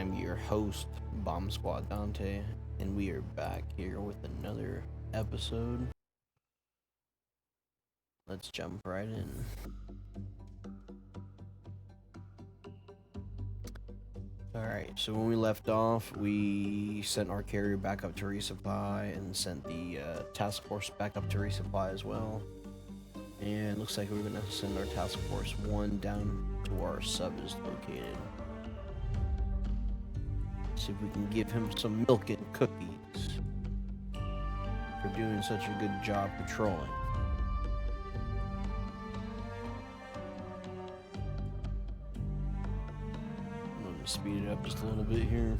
I'm your host, Bomb Squad Dante, and we are back here with another episode. Let's jump right in. Alright, so when we left off, we sent our carrier back up to resupply and sent the task force back up to resupply as well. And looks like we're going to send our task force 1 down to where our sub is located. See if we can give him some milk and cookies for doing such a good job patrolling. I'm going to speed it up just a little bit here.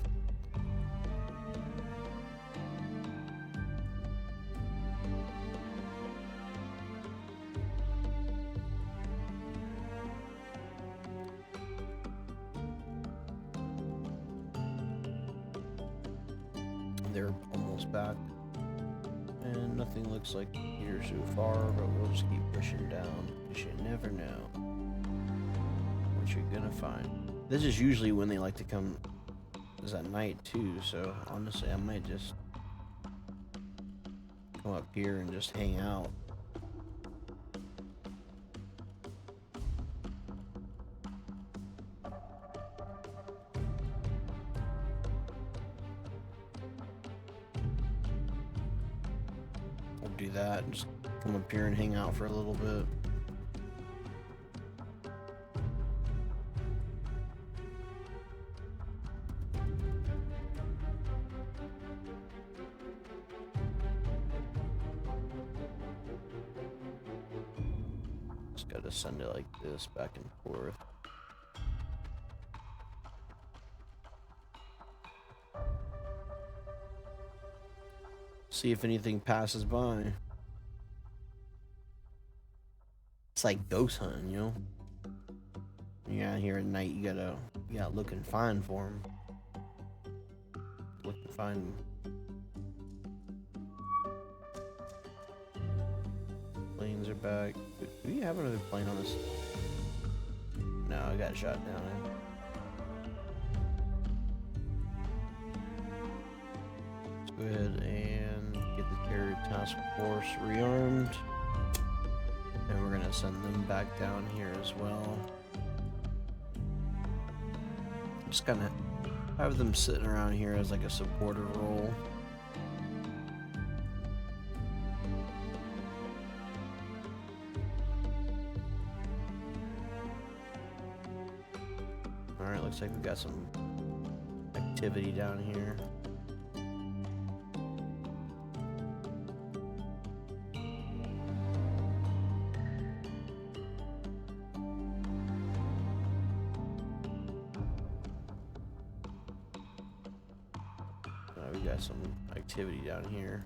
They're almost back, and nothing looks like here so far, but we'll just keep pushing down, because you never know what you're gonna find. This is usually when they like to come, is at night too, so honestly I might just come up here and just hang out. Do that and just come up here and hang out for a little bit. Just gotta send it like this back and forth. See if anything passes by. It's like ghost hunting, you know? When you're out here at night, you gotta look and find for them. Look and find them. Planes are back. Do we have another plane on this? No, I got shot down. Let's go ahead and get the carrier task force rearmed. And we're gonna send them back down here as well. Just kinda have them sitting around here as like a supporter role. Alright, looks like we've got some activity down here. We got some activity down here.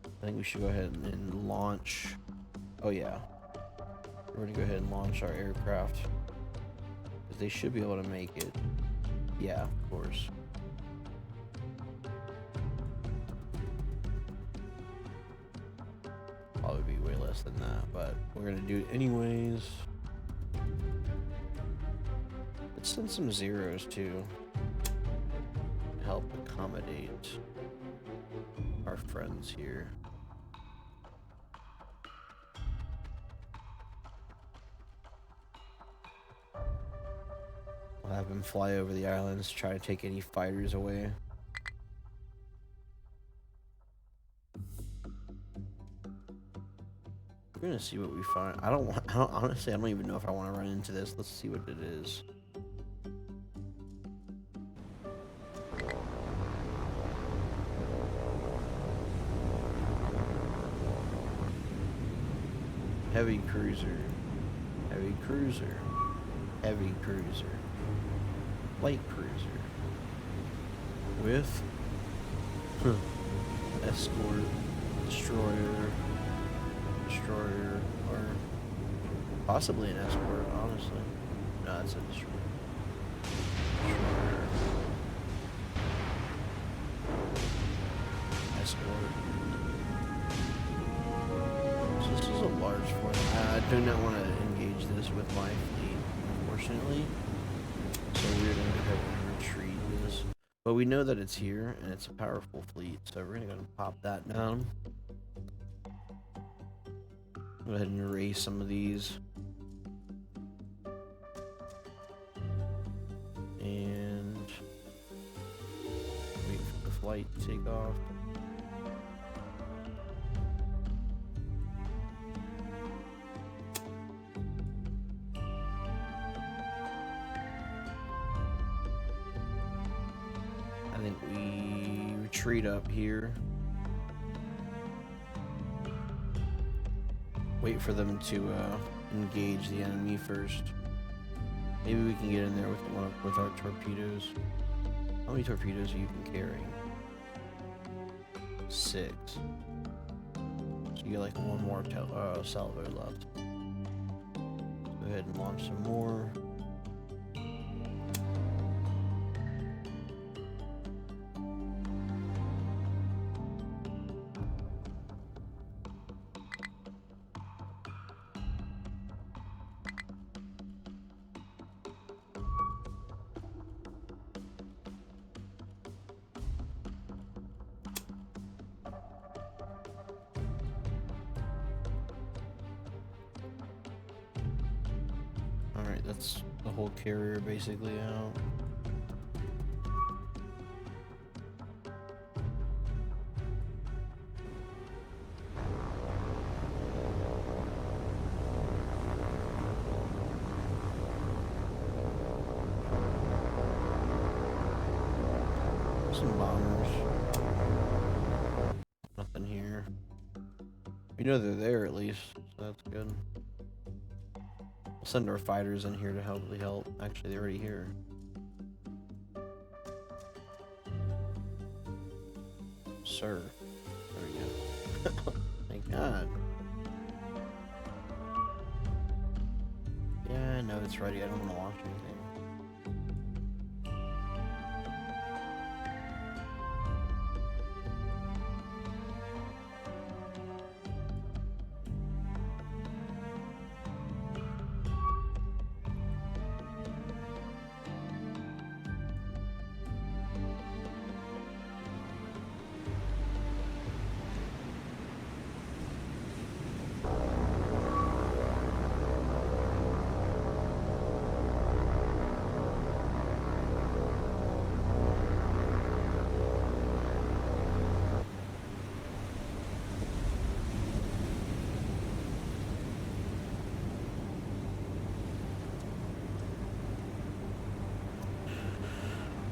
I think we should go ahead and launch. Oh yeah, we're gonna go ahead and launch our aircraft, because they should be able to make it. Yeah, of course. Probably be way less than that, but we're gonna do it anyways. Let's send some zeros too, to help accommodate our friends here. We'll have him fly over the islands to try to take any fighters away. We're gonna see what we find. Honestly, I don't even know if I want to run into this. Let's see what it is. Heavy cruiser, heavy cruiser, heavy cruiser, light cruiser, with escort, destroyer, or possibly an escort, honestly. No, that's a destroyer. Escort. So this is a large force. I do not want to engage engage this with my fleet, unfortunately. So we're gonna go ahead and retreat this. But we know that it's here, and it's a powerful fleet, so we're gonna go and pop that down. Go ahead and erase some of these. And wait for the flight to take off. I think we retreat up here. Wait for them to engage the enemy first. Maybe we can get in there with our torpedoes. How many torpedoes are you can carry? 6. So you get like one more salvo left. Go ahead and launch some more. Alright, that's the whole carrier basically out. Some bombers. Nothing here. We know they're there at least, so that's good. We'll send our fighters in here to help. Actually, they're already here. Sir. There we go. Thank God. Yeah, I know it's ready. I don't want to launch anything.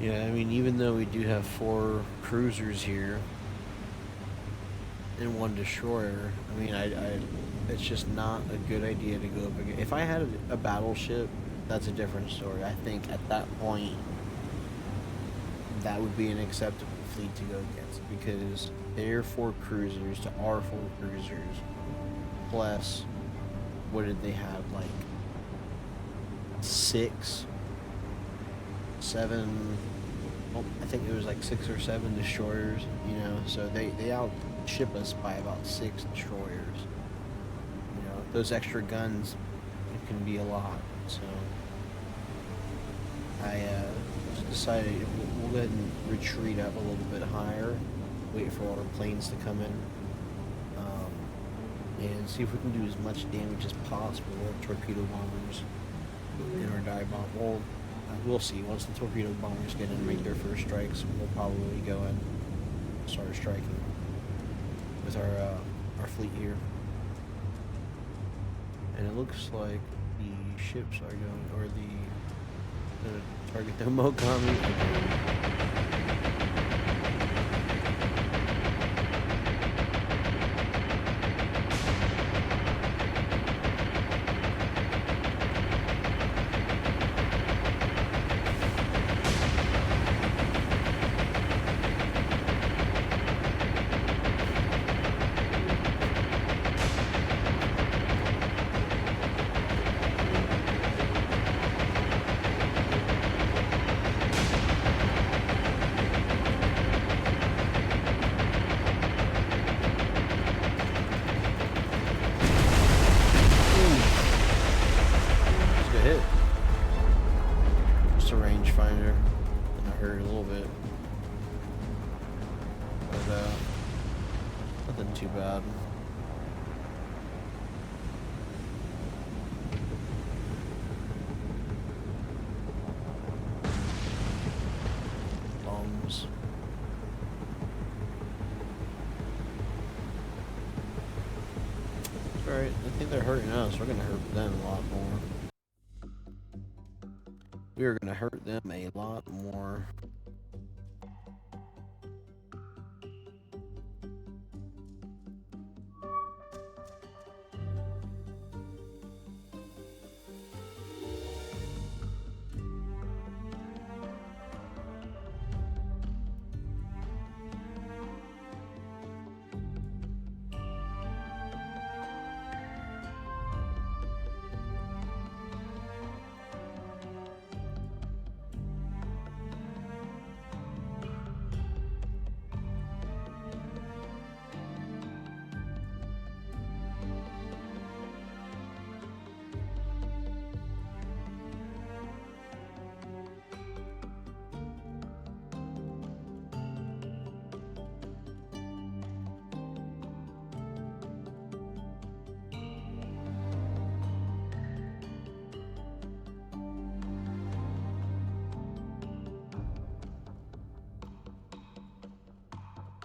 Yeah, I mean, even though we do have 4 cruisers here and 1 destroyer, I mean, it's just not a good idea to go up again. If I had a battleship, that's a different story. I think at that point, that would be an acceptable fleet to go against, because their 4 cruisers to our 4 cruisers, plus, what did they have, like, 6, 7, well, I think it was like 6 or 7 destroyers, you know, so they outship us by about 6 destroyers. You know, those extra guns, it can be a lot, so I just decided we'll go ahead and retreat up a little bit higher, wait for all our planes to come in, and see if we can do as much damage as possible with torpedo bombers in our dive bomb. Well, we'll see. Once the torpedo bombers get in and make their first strikes, we'll probably go and start striking with our fleet here. And it looks like the ships are going, or the target the Mogami. hit. Just a rangefinder. And I hurt a little bit. But, nothing too bad. Bombs. It's alright. I think they're hurting us. We're gonna hurt them a lot more. We are gonna hurt them a lot more.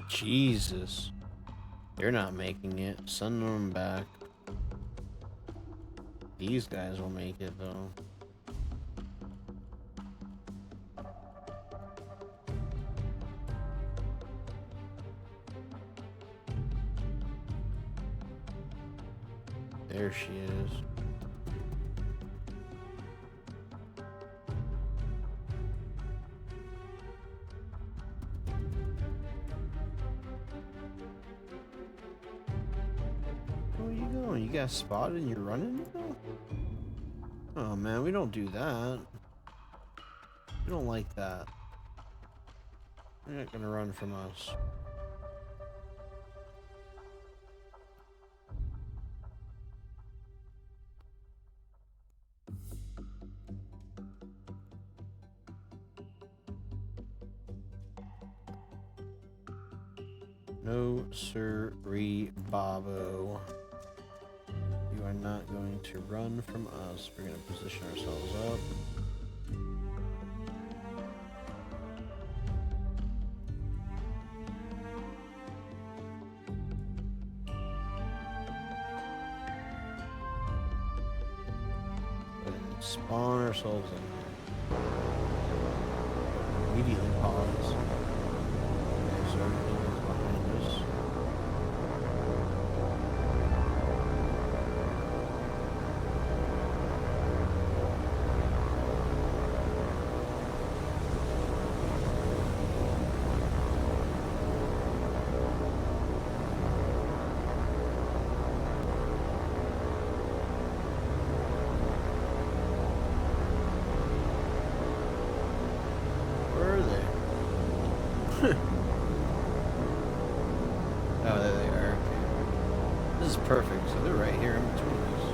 Jesus. They're not making it. Send them back. These guys will make it, though. There she is. Where are you going? You got spotted and you're running now? Oh man, we don't do that. We don't like that. You're not gonna run from us. No, sir-ree, Bobo. You are not going to run from us. We're going to position ourselves up. And spawn ourselves in here. Immediately pause. Okay, so everything is behind us. Oh, there they are. Okay. This is perfect. So they're right here in between us.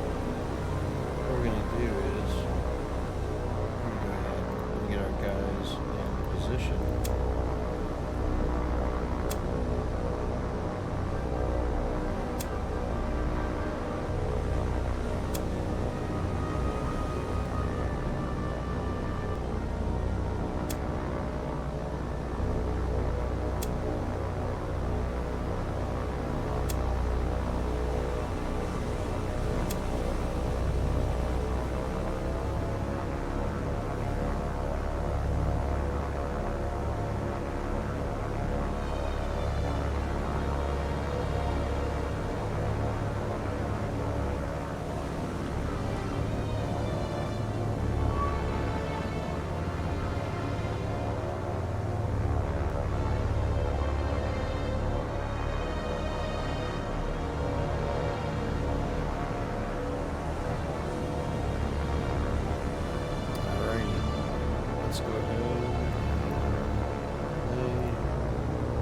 What we're gonna do is we're gonna go ahead and get our guys in position. Let's go ahead.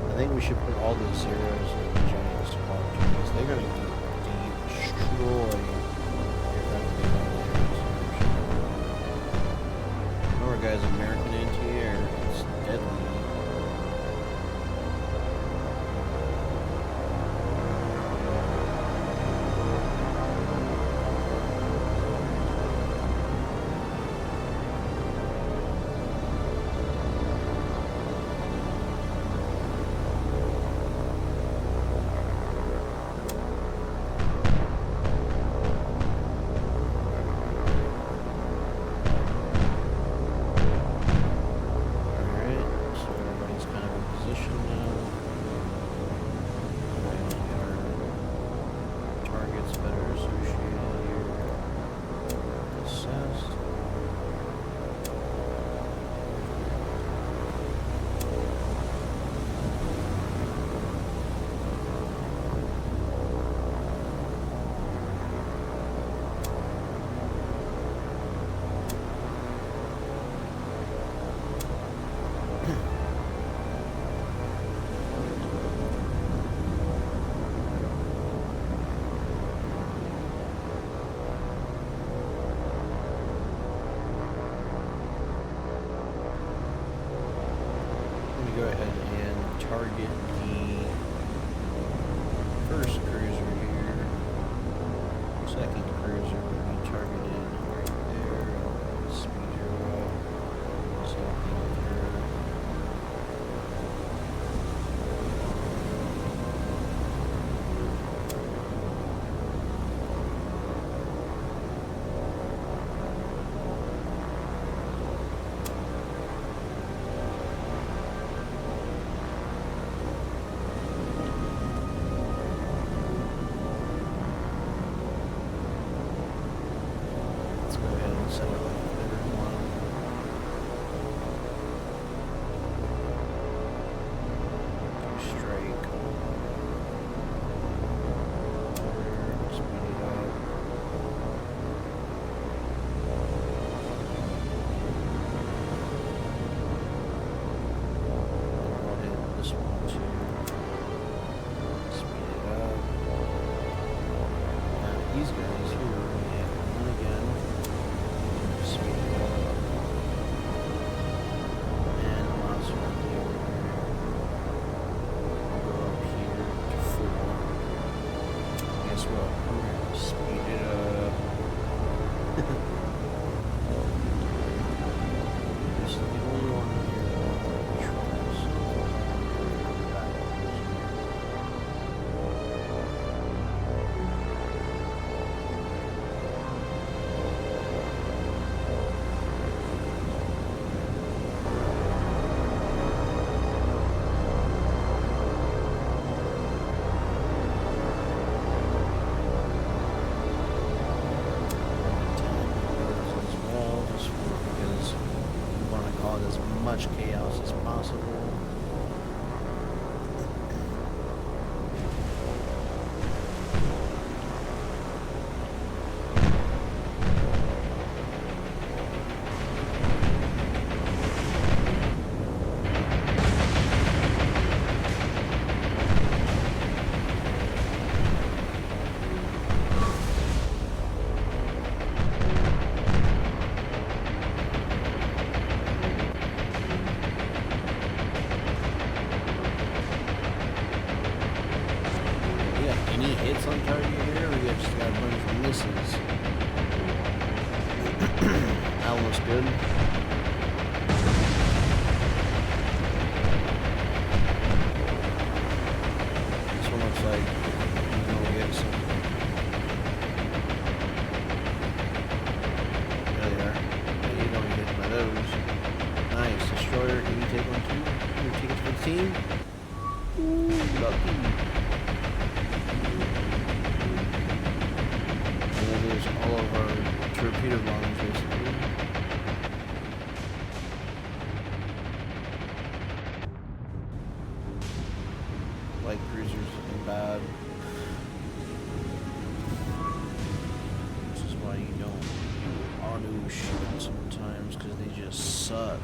I think we should put all the zeros in the giant squad because they're gonna destroy your friendly. has American anti-air. It's deadly. Go ahead and target the first cruiser here. Second cruiser will be targeted right there. Speed her up. Same thing with her. Set up everyone. Strike. Speed it up. I'll hit this one too. Speed it up. Now these guys here are going to hit one again. Speed it up. And the last one here. We'll go up here to 4. Guess what? I'm going to speed it up. This is the only one here that I want to try, so as much chaos as possible. Any hits on target here, we just got a bunch of misses. That looks good. This one looks like we're gonna get some. There they are. Yeah, you don't get by those. Nice. Destroyer, can you take one too? Your tickets for the team? Ooh, lucky. There's all of our torpedo bombs, basically. Light cruisers looking bad. This is why you don't do auto shoot sometimes, because they just suck.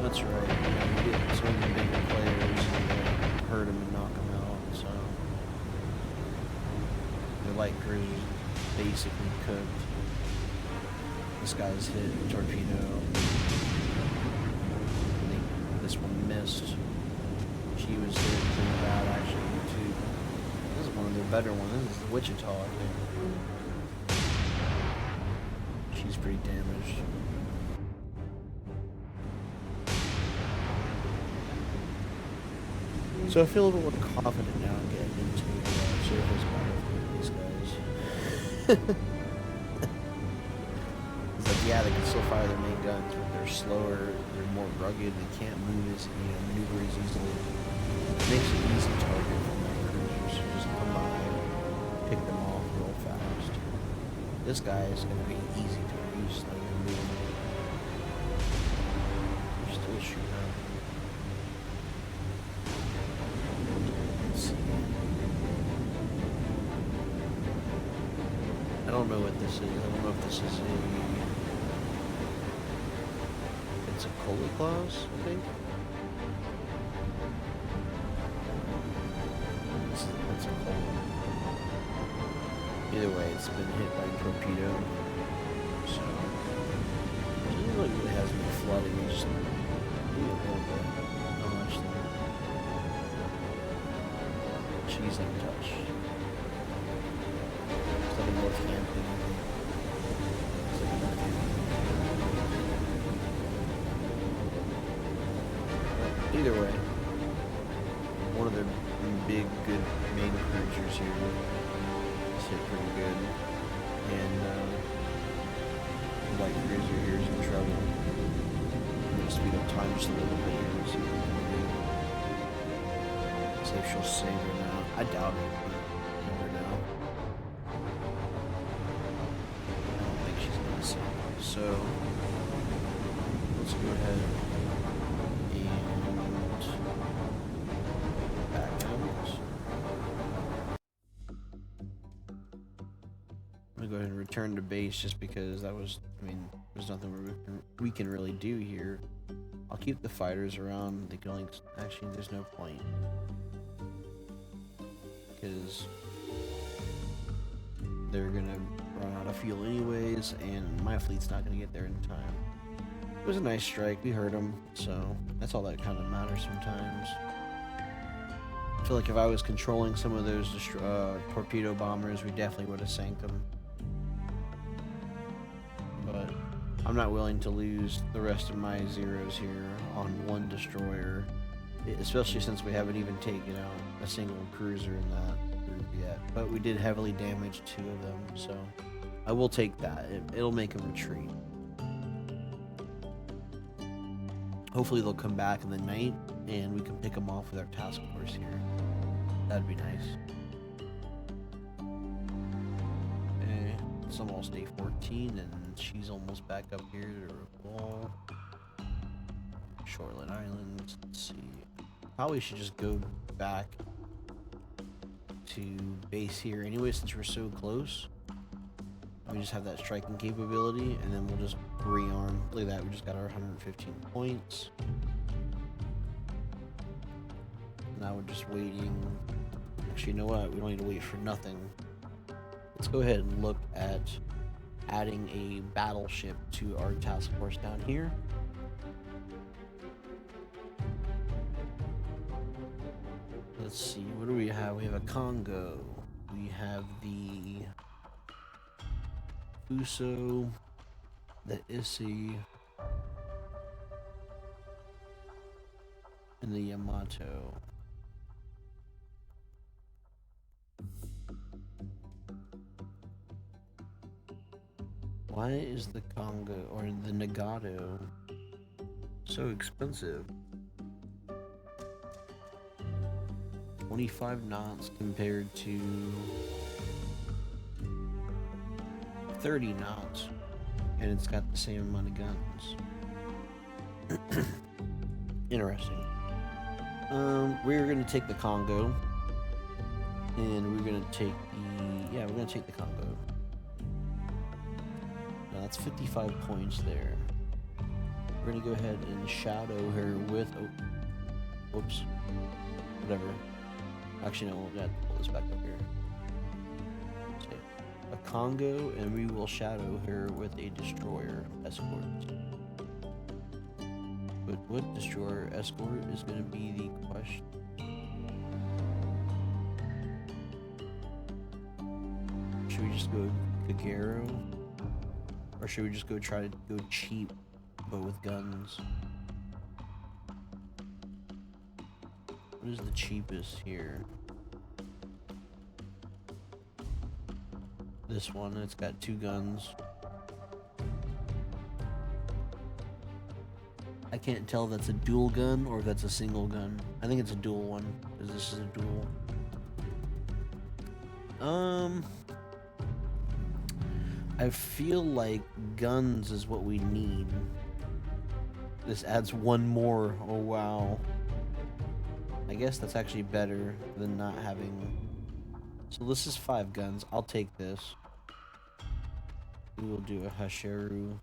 That's right. You get some of the bigger players and hurt them and knock them light cruisers basically cooked. This guy's hit a torpedo. I think this one missed. She was hit pretty bad actually too. This is one of their better ones. This is the Wichita, I think. She's pretty damaged. So I feel a little more confident now getting into surface battlefield with these guys. It's like, yeah, they can still fire their main guns, but they're slower, they're more rugged, they can't move as, maneuver as easily. It makes it easy target for my cruisers. You just come by, pick them off real fast. This guy is going to be easy to reduce, like move. They're still shooting out. I don't know what this is. I don't know if this is it's a Cola Claus, I think. It's a Cola. Either way, it's been hit by a torpedo. So it really has me flooding. It's just maybe a little bit. Not much though. She's untouched. North camping. Either way, one of their big, good main cruisers here is hit pretty good, and the light cruiser here is in trouble. I'm gonna speed up time just a little bit here and see what we can do. See if she'll save her now. I doubt it, but never know. So let's go ahead and back out. I'm gonna go ahead and return to base just because that was, there's nothing we can really do here. I'll keep the fighters around. They can only, actually, there's no point because they're gonna run out of fuel anyways, and my fleet's not gonna get there in time. It was a nice strike. We hurt them, so that's all that kind of matters sometimes. I feel like if I was controlling some of those torpedo bombers, we definitely would have sank them. But I'm not willing to lose the rest of my zeros here on one destroyer, especially since we haven't even taken out a single cruiser in that group yet. But we did heavily damage 2 of them, so I will take that. It'll make them retreat. Hopefully they'll come back in the night and we can pick them off with our task force here. That'd be nice. Okay, it's almost day 14 and she's almost back up here to recall. Shoreline Islands, let's see. Probably should just go back to base here anyway since we're so close. We just have that striking capability, and then we'll just rearm. Look at that, we just got our 115 points. Now we're just waiting. Actually, you know what? We don't need to wait for nothing. Let's go ahead and look at adding a battleship to our task force down here. Let's see, what do we have? We have a Congo. We have the Fuso, the Issy, and the Yamato. Why is the Congo or the Nagato so expensive? 25 knots compared to 30 knots, and it's got the same amount of guns. Interesting. We're gonna take the Congo, and we're gonna take we're gonna take the Congo. Now that's 55 points there. We're gonna go ahead and shadow her with, whoops, whatever. Actually, no, we'll have to pull this back up here. Congo, and we will shadow her with a destroyer escort. But what destroyer escort is going to be the question? Should we just go Kagero? Or should we just go try to go cheap, but with guns? What is the cheapest here? This one, it's got 2 guns. I can't tell if that's a dual gun or if that's a single gun. I think it's a dual one, because this is a dual. I feel like guns is what we need. This adds 1 more. Oh wow. I guess that's actually better than not having. So this is 5 guns. I'll take this. We will do a Hatsuharu.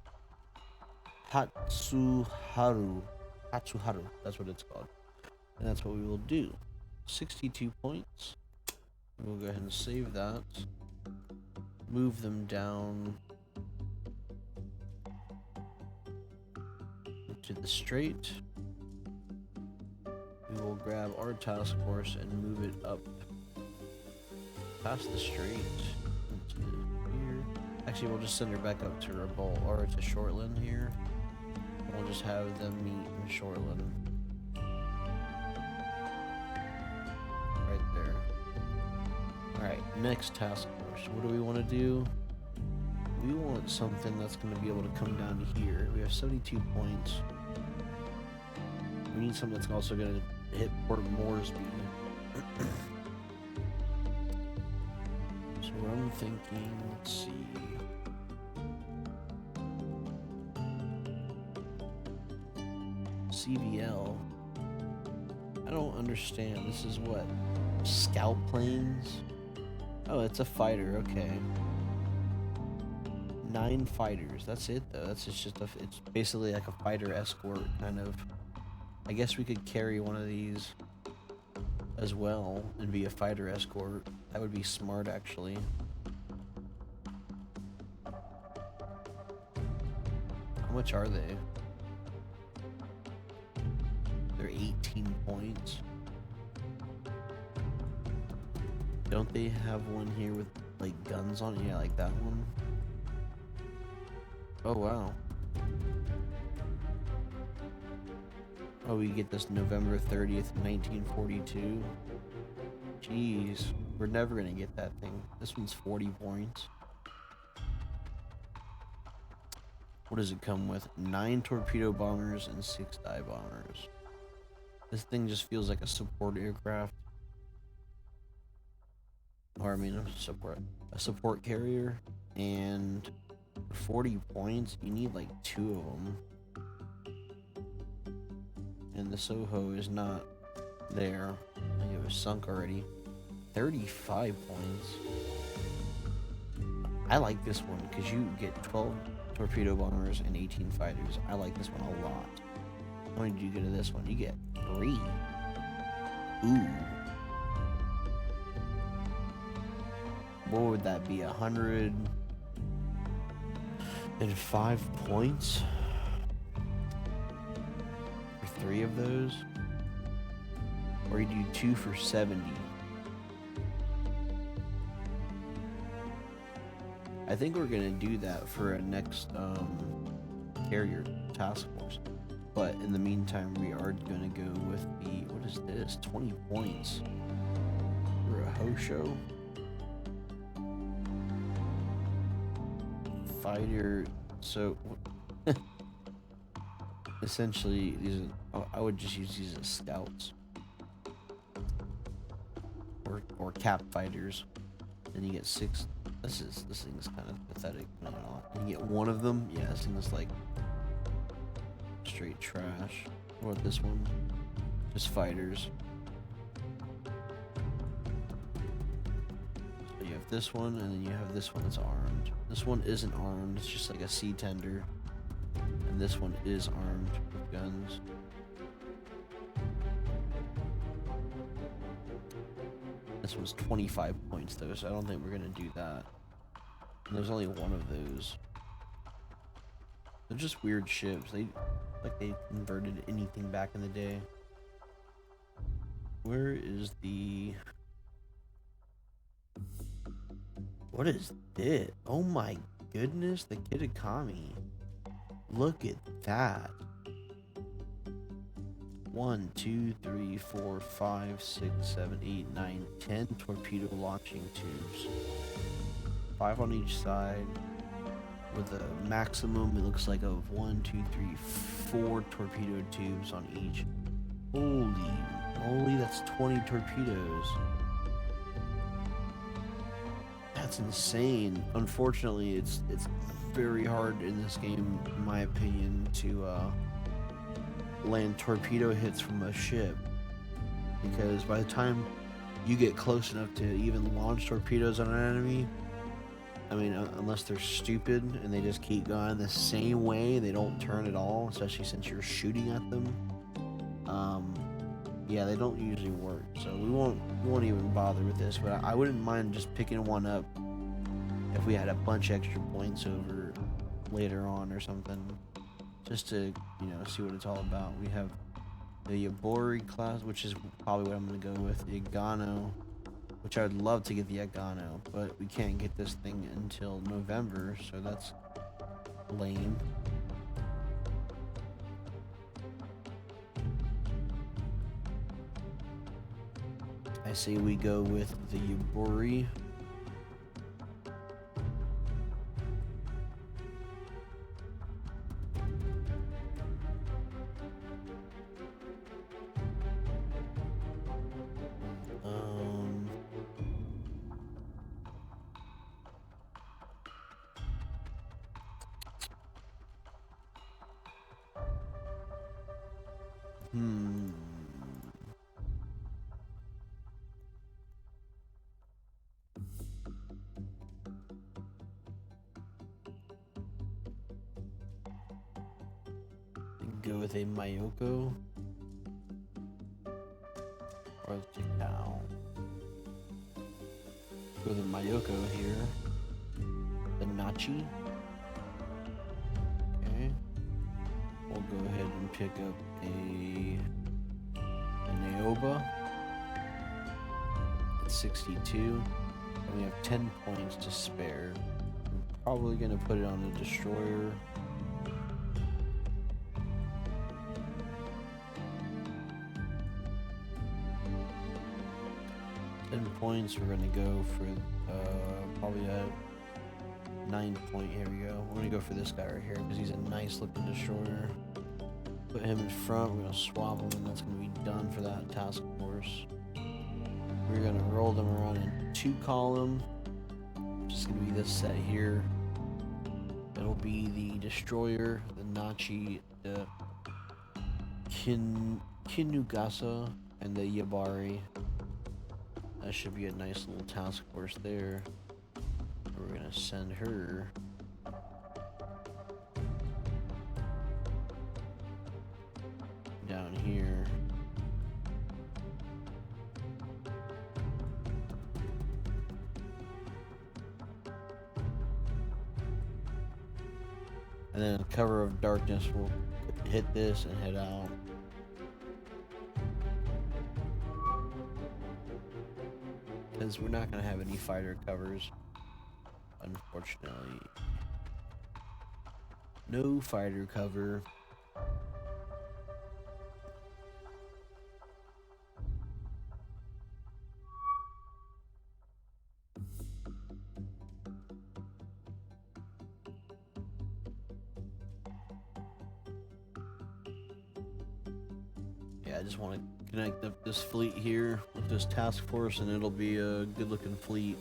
Hatsuharu. That's what it's called. And that's what we will do. 62 points. We'll go ahead and save that. Move them down to the straight. We will grab our task force and move it up past the straight into here. Actually, we'll just send her back up to Revolt or to Shortland here. We'll just have them meet in Shortland. Right there. Alright, next task force. What do we want to do? We want something that's going to be able to come down to here. We have 72 points. We need something that's also going to hit Port Morsby. So what I'm thinking, let's see. CVL. I don't understand. This is what? Scout planes? Oh, it's a fighter. Okay. 9 fighters. That's it though. That's just it's basically like a fighter escort kind of. I guess we could carry one of these as well and be a fighter escort. That would be smart actually. How much are they? They're 18 points. Don't they have one here with like guns on it? Yeah, like that one. Oh wow. Oh, we get this November 30th, 1942. Jeez, we're never gonna get that thing. This one's 40 points. What does it come with? 9 torpedo bombers and 6 dive bombers. This thing just feels like a support aircraft. Or I mean a support carrier. And for 40 points, you need like 2 of them. And the Soho is not there. I think it was sunk already. 35 points. I like this one because you get 12 torpedo bombers and 18 fighters. I like this one a lot. How many do you get of this one? You get 3. Ooh. What would that be? 105 points? For 3 of those? Or you do 2 for 70? I think we're gonna do that for a next carrier task force. But in the meantime, we are gonna go with the, what is this? 20 points for a Hosho. Fighter. So essentially, these are, I would just use these as scouts or cap fighters. And you get 6. This thing's kind of pathetic. You get 1 of them. Yeah, this thing is like straight trash. What about this one? Just fighters. So you have this one, and then you have this one that's armed. This one isn't armed. It's just like a sea tender. And this one is armed with guns. This one's 25 points though, so I don't think we're gonna do that. And there's only one of those. They're just weird ships. They converted anything back in the day. Where is the... What is this? Oh my goodness, the Kitakami. Look at that. 1, 2, 3, 4, 5, 6, 7, 8, 9, 10 torpedo launching tubes. 5 on each side. With a maximum, it looks like, of 1, 2, 3, 4 torpedo tubes on each. Holy moly, that's 20 torpedoes. That's insane. Unfortunately, it's very hard in this game, in my opinion, to land torpedo hits from a ship, because by the time you get close enough to even launch torpedoes on an enemy, I mean, unless they're stupid and they just keep going the same way, they don't turn at all, especially since you're shooting at them. Yeah, they don't usually work, so we won't even bother with this. But I wouldn't mind just picking one up if we had a bunch extra points over later on or something, just to, you know, see what it's all about. We have the Yabori class, which is probably what I'm going to go with. The Agano, which I would love to get the Agano, but we can't get this thing until November, so that's lame. I say we go with the Yabori. Go with a Mayoko or the Tikao. Go with a Mayoko here. The Nachi. Okay. We'll go ahead and pick up a Naoba at 62. And we have 10 points to spare. I'm probably gonna put it on a destroyer. 10 points, we're gonna go for probably a 9 point. Here we go. We're gonna go for this guy right here because he's a nice looking destroyer. Put him in front, we're gonna swap him, and that's gonna be done for that task force. We're gonna roll them around in 2 column. Just gonna be this set here. It'll be the destroyer, the Nachi, the Kinugasa, and the Yabari. That should be a nice little task force there. We're gonna send her down here. And then cover of darkness will hit this and head out. Because we're not going to have any fighter covers, unfortunately. No fighter cover. Yeah, I just want to connect up this fleet here with this task force, and it'll be a good looking fleet.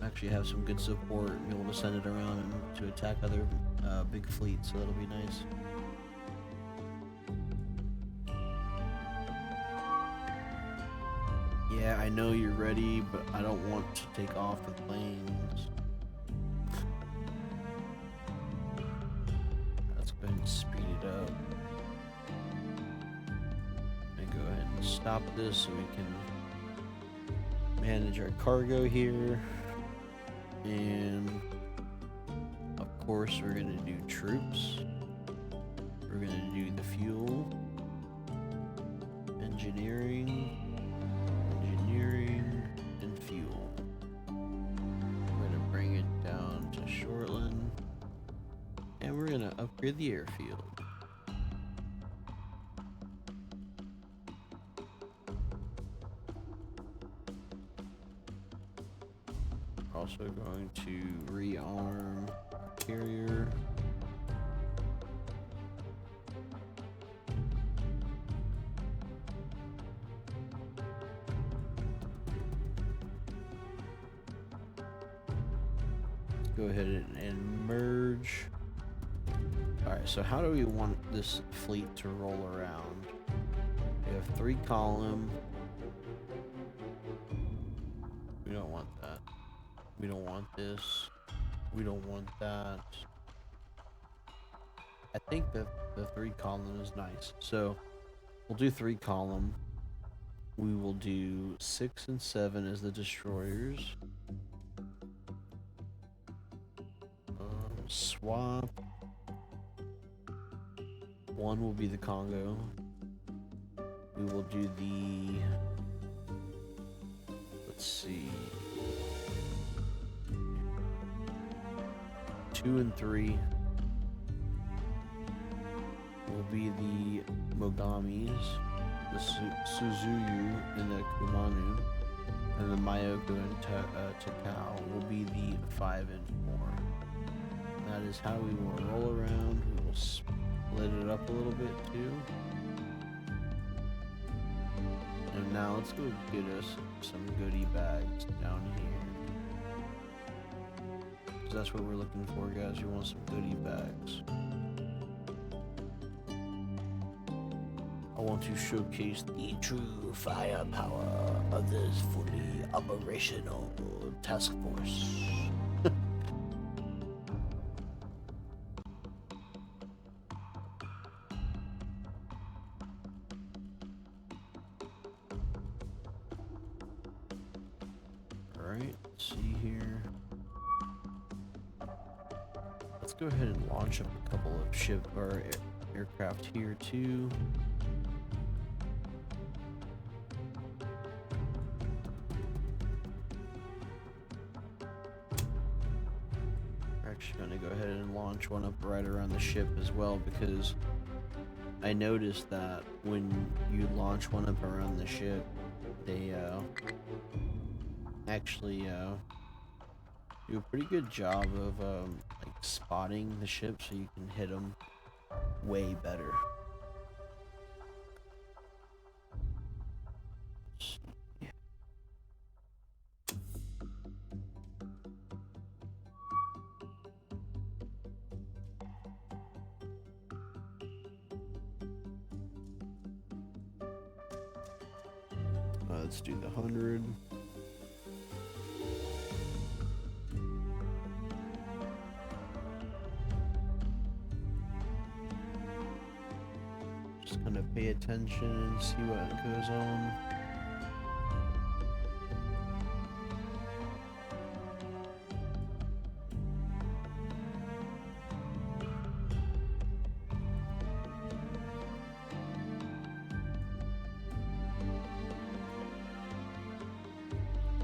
Actually have some good support and be able to send it around and to attack other big fleets, so that'll be nice. Yeah, I know you're ready, but I don't want to take off the planes. Let's go ahead and speed it up. Go ahead and stop this so we can manage our cargo here. And of course, we're gonna do troops. We're gonna do the fuel, engineering, and fuel. We're gonna bring it down to Shortland, and we're gonna upgrade the airfield. Also going to rearm carrier. Go ahead and merge. Alright, so how do we want this fleet to roll around? We have 3 column. We don't want that. We don't want this. We don't want that. I think that the 3 column is nice. So we'll do 3 column. We will do 6 and 7 as the destroyers. Swap. 1 will be the Congo. We will do the, let's see, 2 and 3 will be the Mogamis, the Suzuyu and the Kumanu, and the Mayoko and Takao will be the 5 and 4. That is how we will roll around. We will split it up a little bit too. And now let's go get us some goodie bags down here. So that's what we're looking for, guys. We want some goodie bags. I want to showcase the true firepower of this fully operational task force. Alright, let's see here. Let's go ahead and launch up a couple of aircraft here too. We're actually going to go ahead and launch one up right around the ship as well, because I noticed that when you launch one up around the ship, they actually do a pretty good job of like spotting the ship, so you can hit them way better. Let's do the 100. Just kind of pay attention and see what goes on.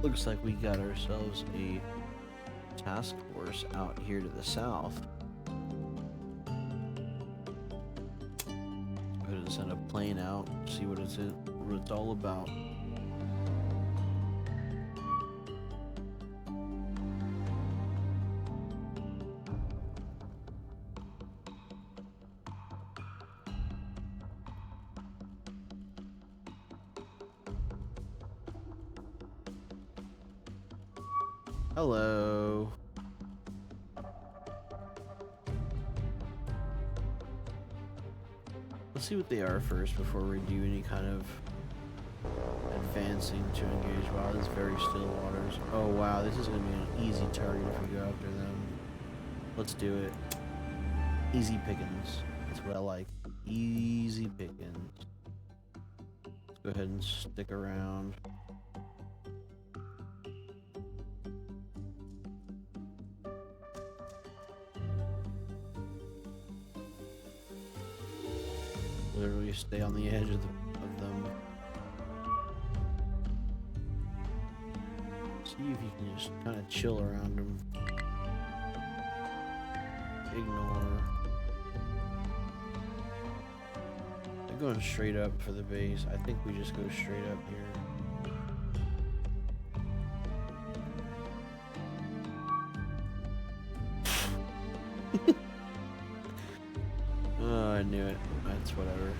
Looks like we got ourselves a task force out here to the south. Go ahead and send a plane out, see what it's all about. Hello. Let's see what they are first before we do any kind of advancing to engage. Wow, this is very still waters. Oh wow, this is going to be an easy target if we go after them. Let's do it. Easy pickings. That's what I like. Easy pickings. Let's go ahead and stick around. you stay on the edge of them. See if you can just kind of chill around them. Ignore. They're going straight up for the base. I think we just go straight up here. Oh, I knew it. That's whatever.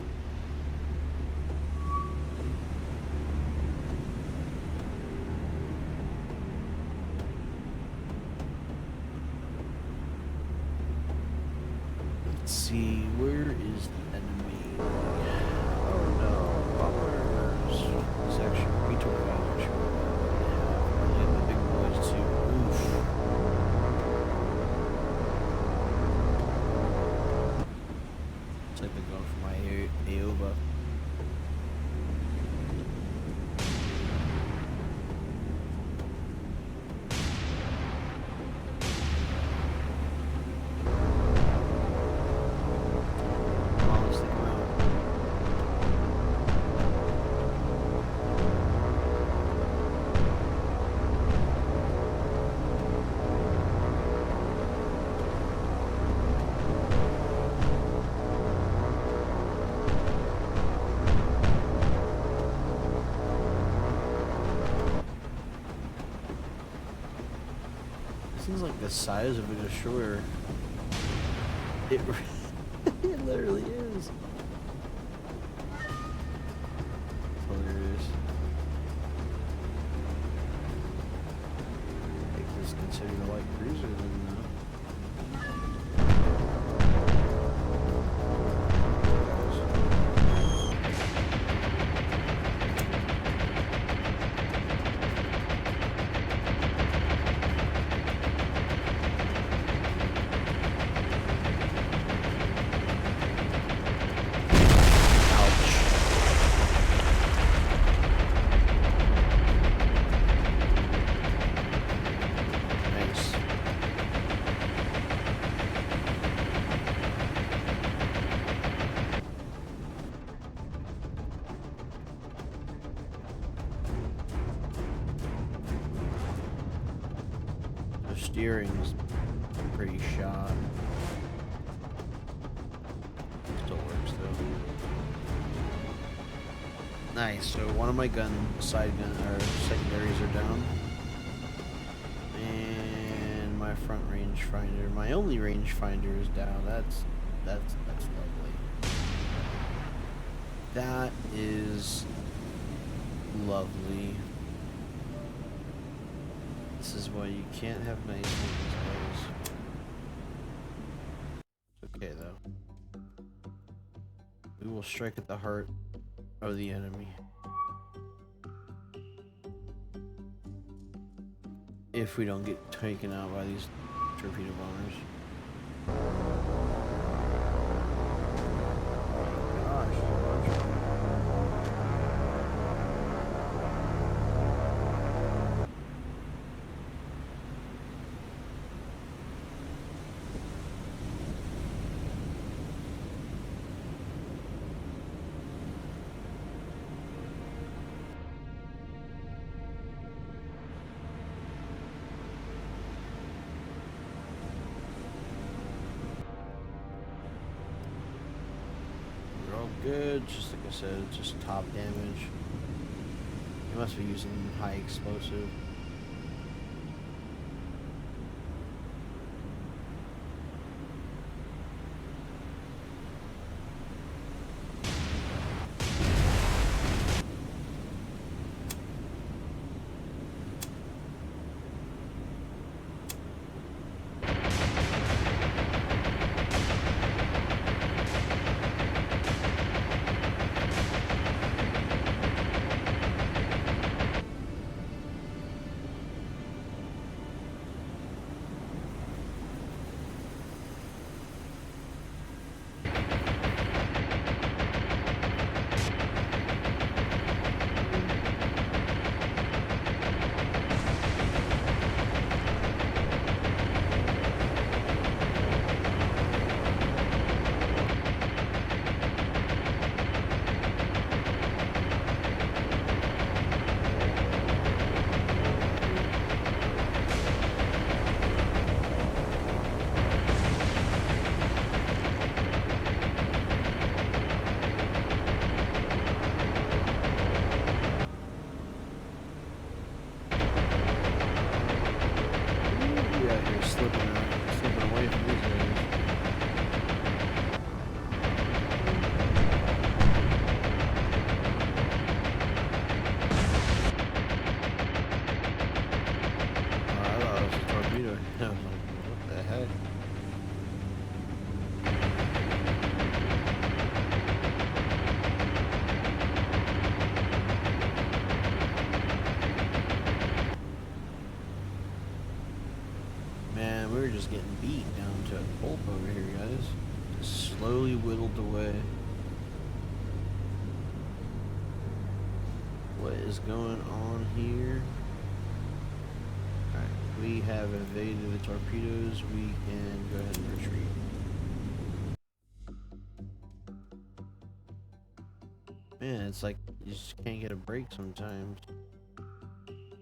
Let's see, where is the enemy? Oh no, bombers. Section, retool damage. And the big boys too. Oof. It's like they're going for my Aoba. Seems like the size of a destroyer. It, it literally is. Hilarious. I think this is considered a light cruiser then. Steering's pretty shot. Still works though. Nice. So one of my side gun or secondaries are down, and my front rangefinder, my only rangefinder, is down. That's lovely. That is lovely. This is why you can't have nice things, guys. It's okay though. We will strike at the heart of the enemy. If we don't get taken out by these torpedo bombers. Good, just like I said, just top damage. You must be using high explosive. slowly whittled away. What is going on here? Alright, we have evaded the torpedoes. We can go ahead and retreat. Man, it's like you just can't get a break sometimes.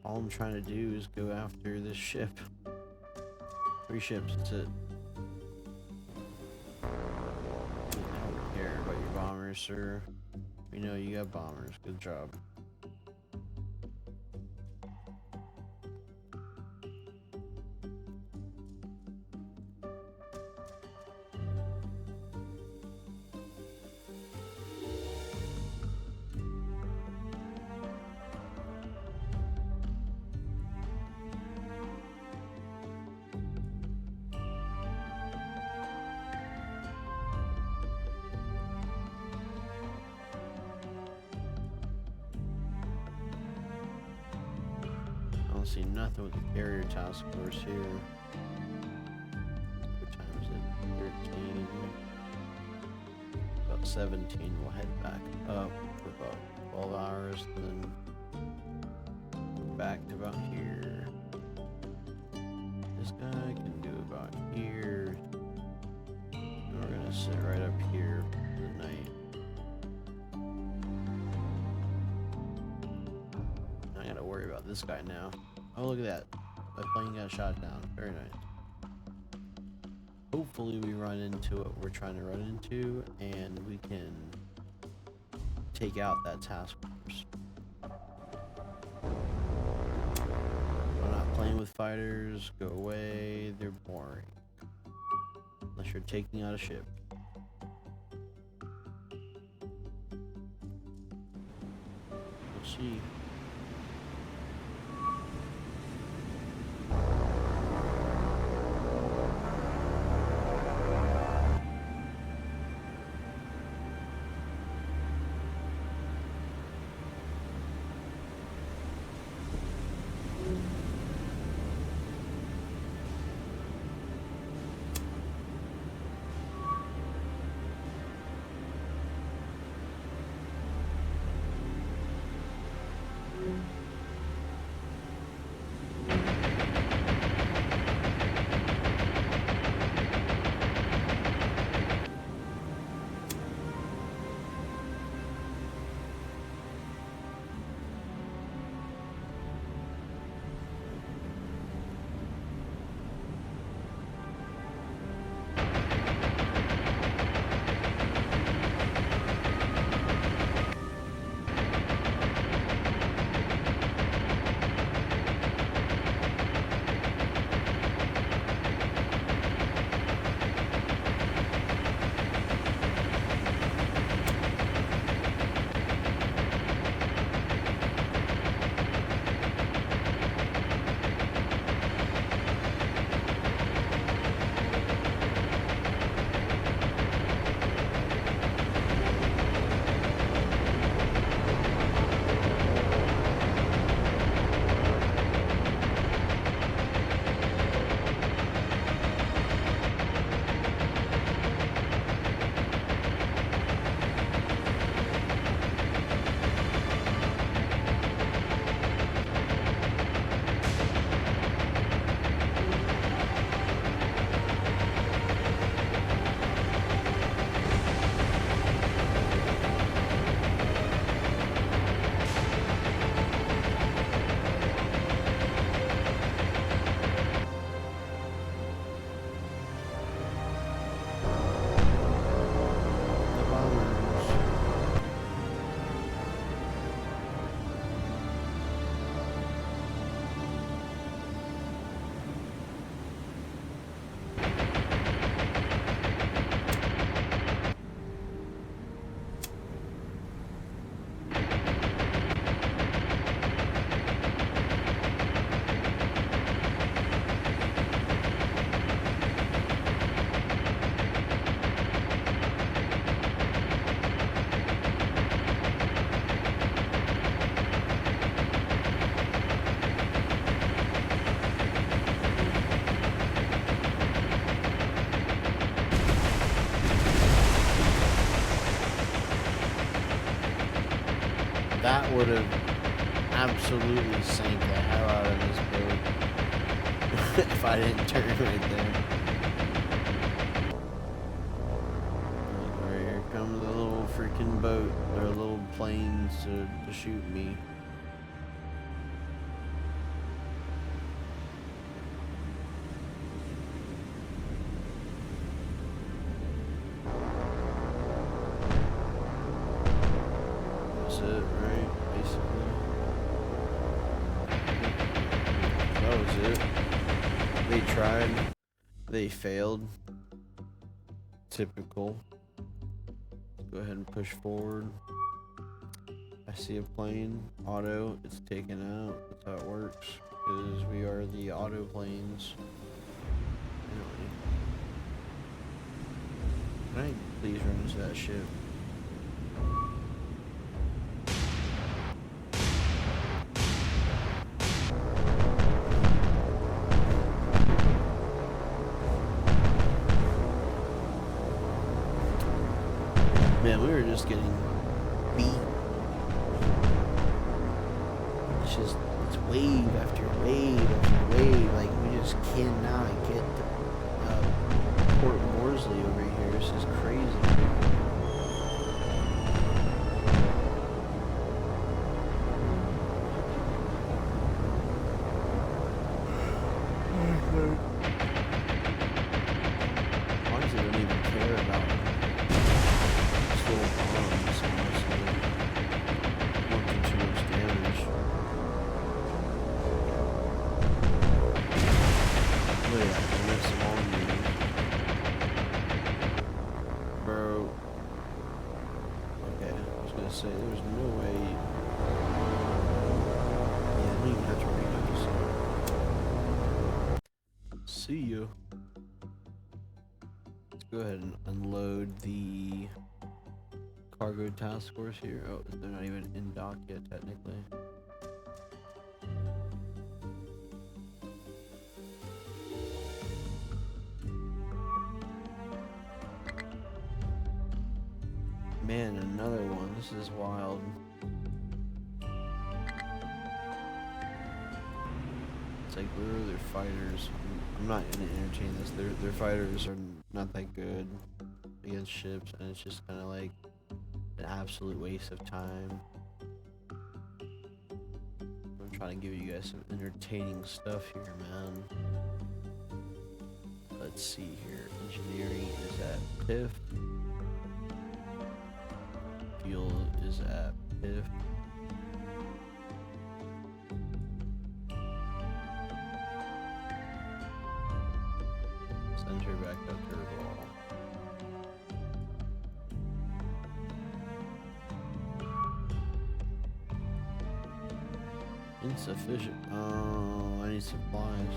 All I'm trying to do is go after this ship. 3 ships, that's it. I don't care about your bombers, sir. We know you got bombers. Good job. I don't see nothing with the carrier task force here. What time is it? 13. About 17. We'll head back up for about 12 hours, then we're back to about here. This guy can do about here. And we're gonna sit right up here for the night. I gotta worry about this guy now. Oh, look at that. My plane got shot down. Very nice. Hopefully we run into what we're trying to run into and we can take out that task force. I'm not playing with fighters. Go away. They're boring. Unless you're taking out a ship. We'll see. That would have absolutely sank the hell out of this boat if I didn't turn right there. Alright, here comes the little freaking boat, or little planes to shoot me. That's it, right? Basically. That was it. They tried. They failed. Typical. Go ahead and push forward. I see a plane. Auto. It's taken out. That's how it works. Because we are the auto planes. Can I please run into that ship? Man, we were just getting beat. It's wave after wave after wave. Like, we just cannot get to Port Morsby over here. This is crazy. Honestly, I don't even care about little bombs, honestly. Won't do too much damage. Look at that, I missed them all me. Bro. Okay, I was gonna say, there's no way. Yeah, I don't even have to read those. See you. Let's go ahead and unload the cargo task force here. Oh, they're not even in dock yet, technically. Man, another one. This is wild. It's like, where are their fighters? I'm not gonna entertain this. Their fighters are not that good against ships, and it's just kind of like an absolute waste of time. I'm trying to give you guys some entertaining stuff here, man. Let's see here. Engineering is at PIF. Fuel is at PIF. Center back up turball. Insufficient. Oh, I need supplies.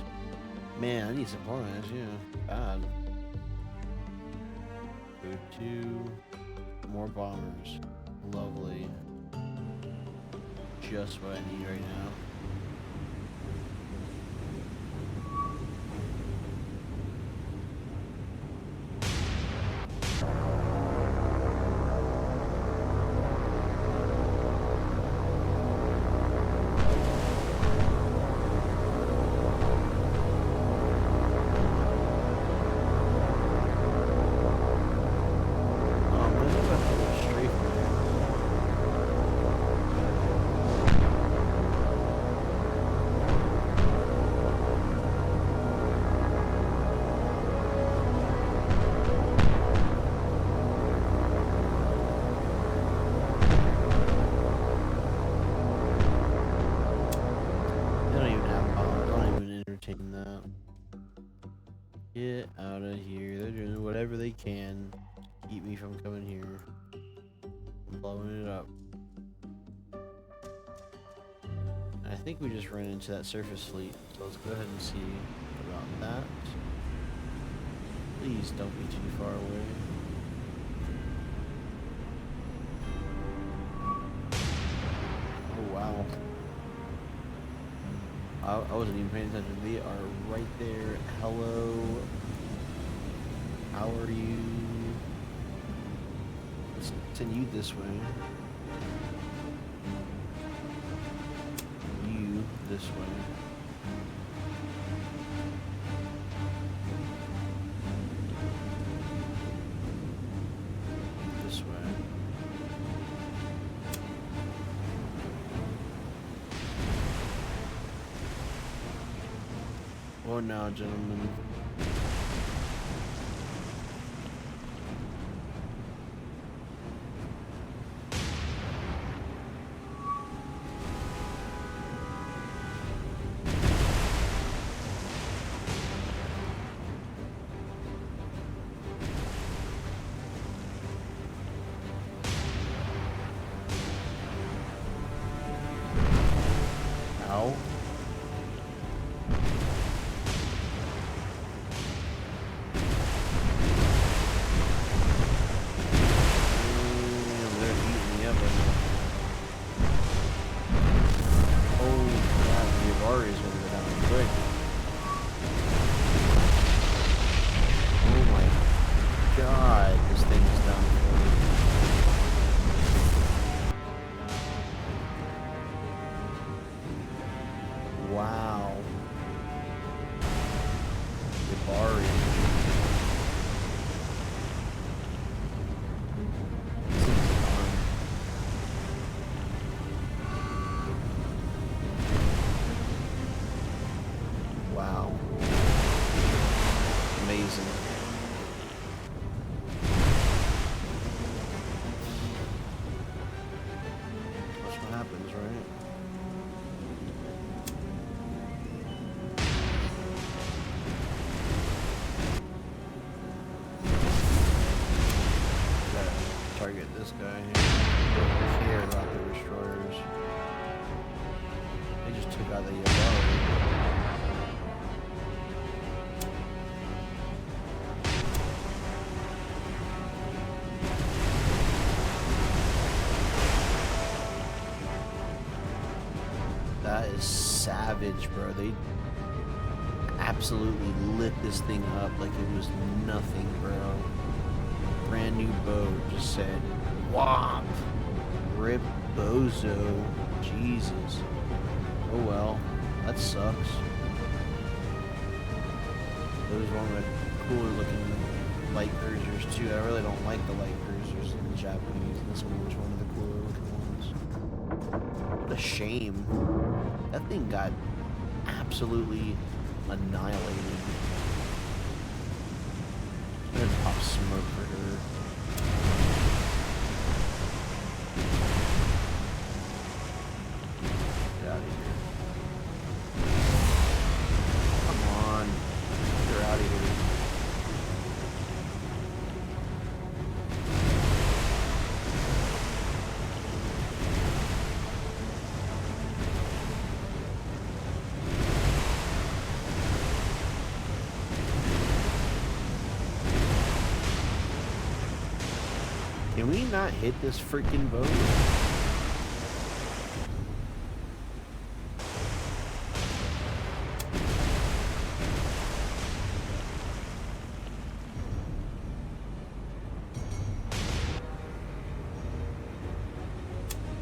Man, I need supplies, yeah. Bad. Go to more bombers. Lovely. Just what I need right now. That. Get out of here. They're doing whatever they can to keep me from coming here. I'm blowing it up. I think we just ran into that surface fleet, so let's go ahead and see about that. Please don't be too far away. Oh wow. I wasn't even paying attention. They are right there. Hello. How are you? Let's send you this way. this way. This way. Oh, now, gentlemen. Ow. They're eating me up right now. Oh, God, the Avari's gonna go down quick. Oh my God, this thing is down for me. Wow. The Avari. This thing's gone. Wow. Amazing. That's what happens, right? Gotta target this guy here. Care about the destroyers. They just took out the Yabari. That is savage, bro. They absolutely lit this thing up like it was nothing, bro. Brand new boat just said, "Womp, rip bozo." Jesus. Oh well, that sucks. Those one of the cooler looking light cruisers too. I really don't like the light cruisers in the Japanese. This one was one of the cooler looking ones. What a shame. That thing got absolutely annihilated. I'm gonna pop smoke for her. Get out of here. Come on. Get her out of here. Can we not hit this freaking boat?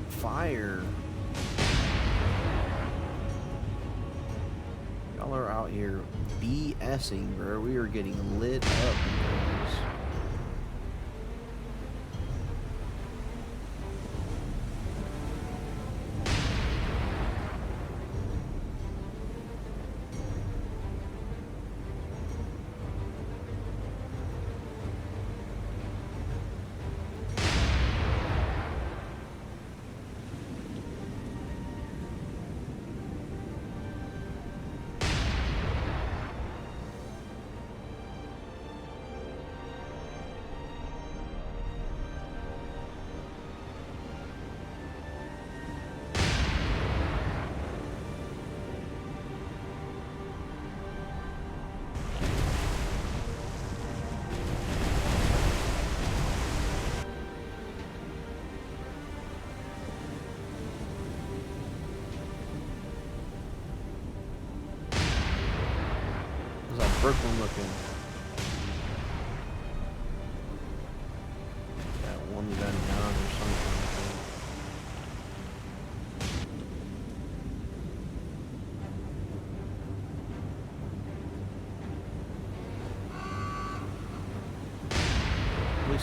Fire. Y'all are out here BSing, bro. We are getting lit up, guys. Brooklyn looking. Got one gun down or something.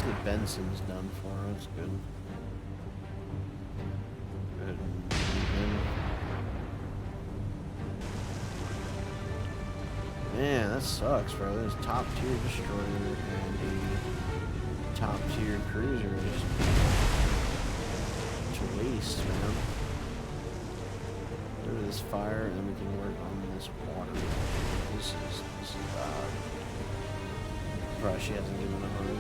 the Benson's done for. That's good. Good. Man, that sucks, bro. There's top tier destroyer and a top tier cruiser just to waste, man. Go to this fire, and then we can work on this water. This is bad. Probably she hasn't given a hurry.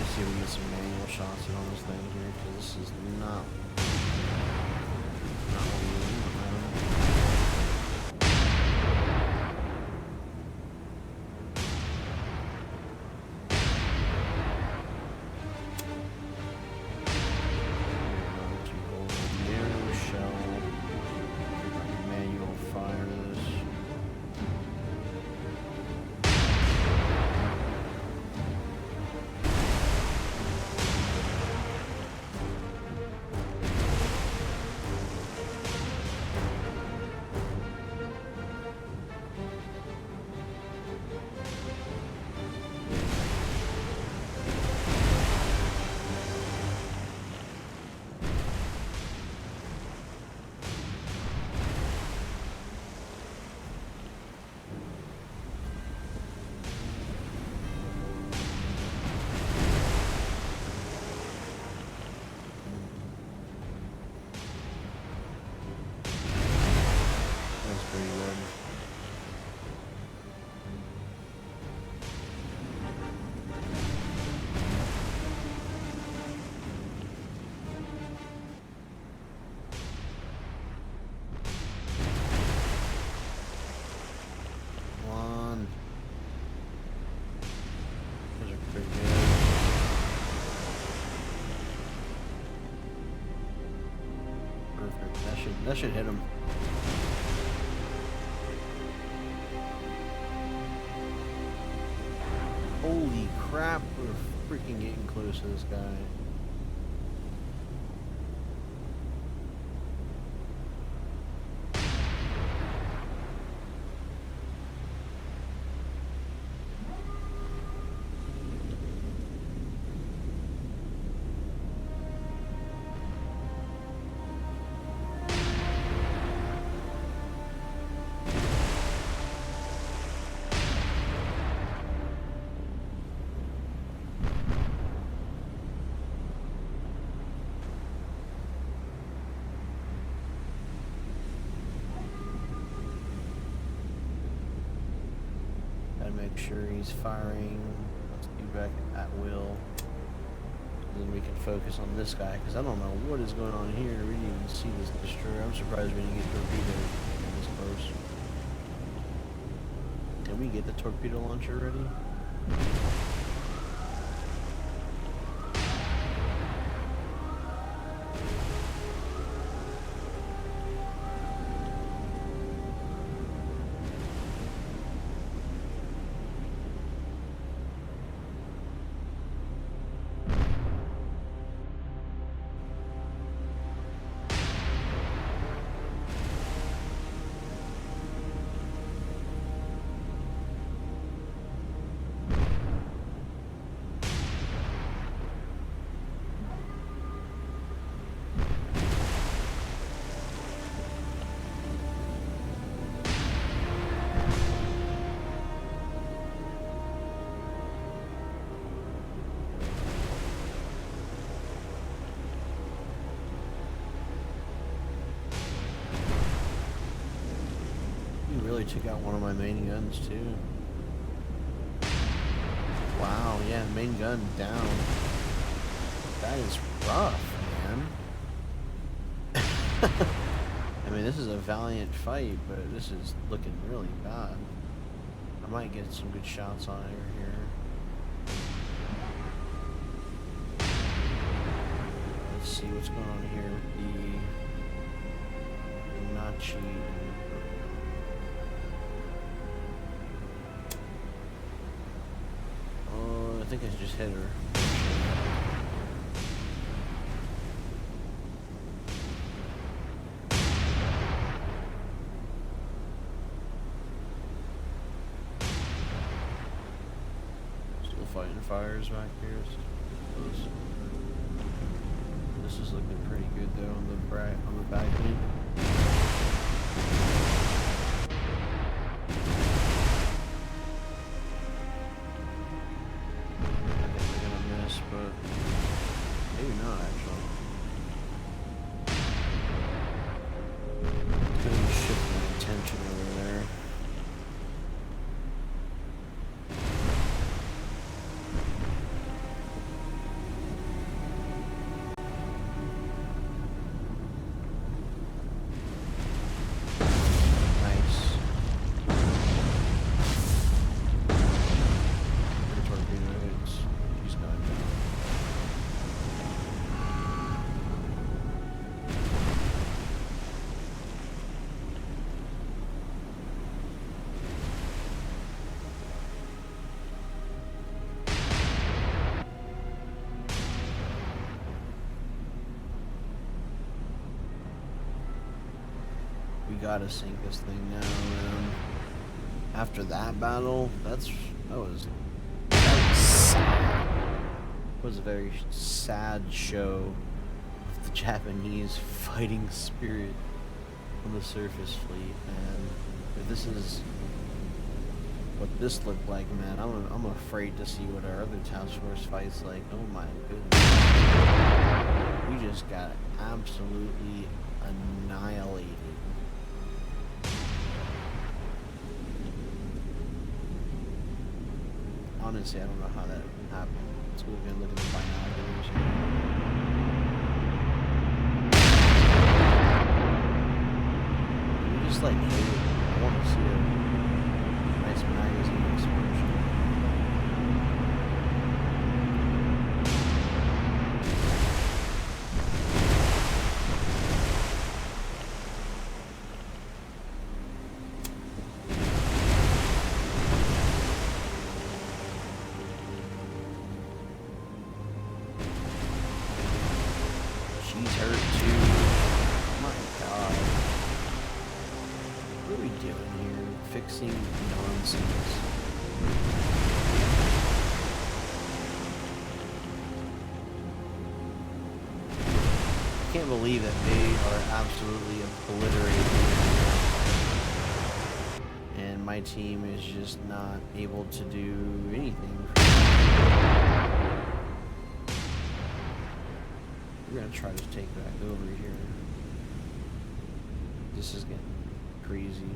See if we get some manual shots in on this thing here, because this is not what we want, man. Narrow shell, manual fire this. That should hit him. Holy crap, we're freaking getting close to this guy. Make sure he's firing. Let's do back at will. And then we can focus on this guy, because I don't know what is going on here. We didn't even see this destroyer. I'm surprised we didn't get torpedoed this close. Can we get the torpedo launcher ready? Really took out one of my main guns too. Wow, yeah, main gun down. That is rough, man. mean, this is a valiant fight, but this is looking really bad. I might get some good shots on her here. Let's see what's going on here with the Nachi. Oh, I think I just hit her. Fighting fires back here. This is looking pretty good though on the back end. I think they're gonna miss, but maybe not actually. It's gonna shift my attention over there. We gotta sink this thing now, man. After that battle, that was sad. It was a very sad show of the Japanese fighting spirit on the surface fleet, and if this is what this looked like, man, I'm afraid to see what our other task force fights like. Oh my goodness. We just got absolutely annihilated. Honestly, I don't know how that happened. Let's go again, look at the binoculars here. We just like hit it. I want to see a nice magazine explosion. She's hurt too. My God. What are we doing here? Fixing nonsense. I can't believe that they are absolutely obliterated. And my team is just not able to do anything. We're gonna try to take back over here. This is getting crazy.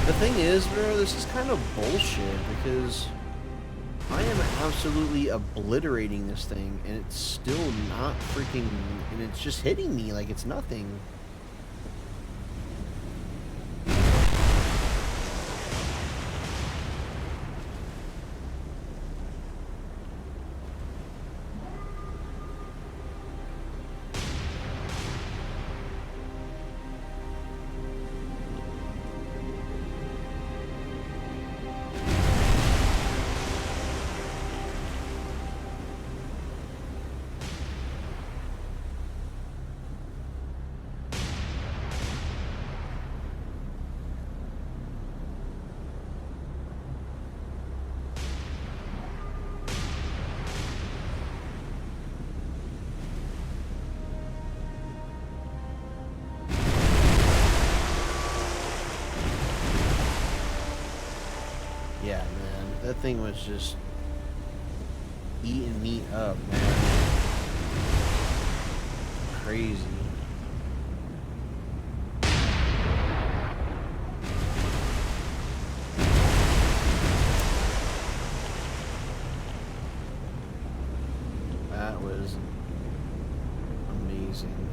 The thing is, bro, this is kind of bullshit because I am absolutely obliterating this thing and it's still not freaking, and it's just hitting me like it's nothing. Yeah, man, that thing was just eating me up, man. Crazy. That was amazing.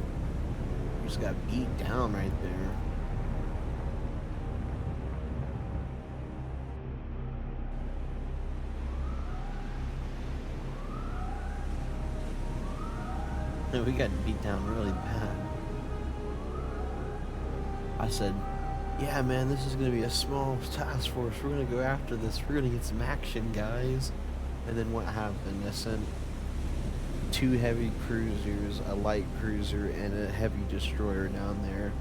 Just got beat down right there. We got beat down really bad. I said, yeah, man, this is going to be a small task force. We're going to go after this. We're going to get some action, guys. And then what happened? I sent 2 heavy cruisers, a light cruiser, and a heavy destroyer down there.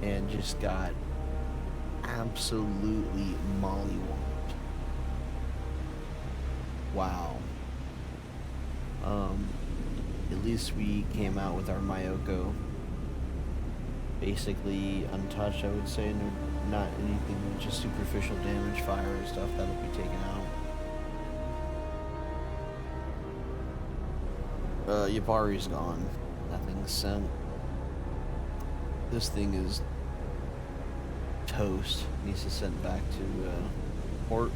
And just got absolutely mollywopped. Wow. At least we came out with our Mayoko basically untouched, I would say. No, not anything, just superficial damage, fire and stuff that'll be taken out. Yabari's gone. Nothing's sent. This thing is toast. Needs to send back to port.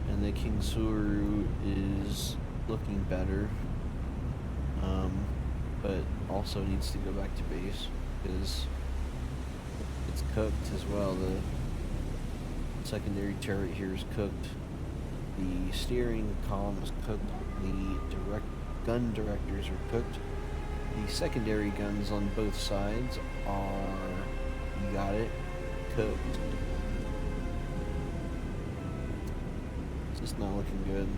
And the King Suru is looking better. But also needs to go back to base because it's cooked as well. The secondary turret here is cooked. The steering column is cooked. The gun directors are cooked. The secondary guns on both sides are, you got it, cooked. It's just not looking good.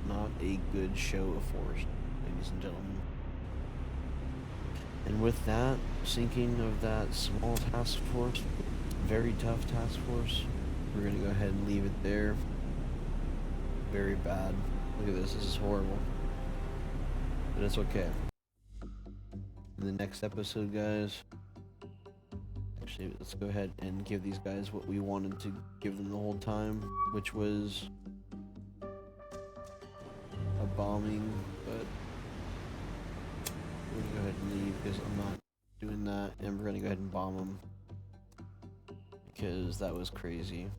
Not a good show of force, ladies and gentlemen. And with that, sinking of that small task force, very tough task force, we're going to go ahead and leave it there. Very bad. Look at this is horrible. But it's okay. In the next episode, guys, actually, let's go ahead and give these guys what we wanted to give them the whole time, which was a bombing, but we're gonna go ahead and leave because I'm not doing that, and we're gonna go ahead and bomb them because that was crazy.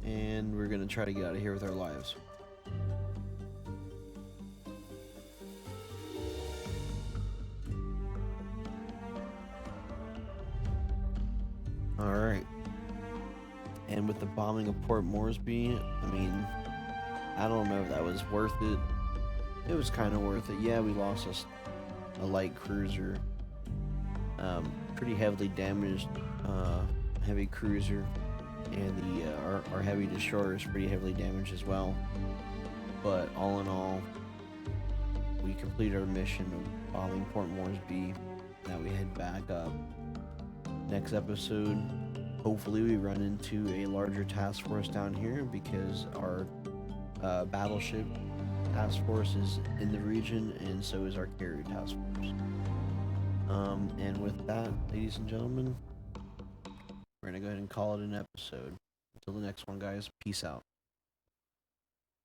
And we're gonna try to get out of here with our lives. Alright. And with the bombing of Port Morsby, I mean, I don't know if that was worth it. It was kind of worth it. Yeah, we lost a light cruiser. Pretty heavily damaged heavy cruiser. And our heavy destroyer is pretty heavily damaged as well. But all in all, we completed our mission of bombing Port Morsby. Now we head back up. Next episode, hopefully we run into a larger task force down here because our battleship task force is in the region, and so is our carrier task force. And with that, ladies and gentlemen, we're gonna go ahead and call it an episode. Until the next one, guys, peace out.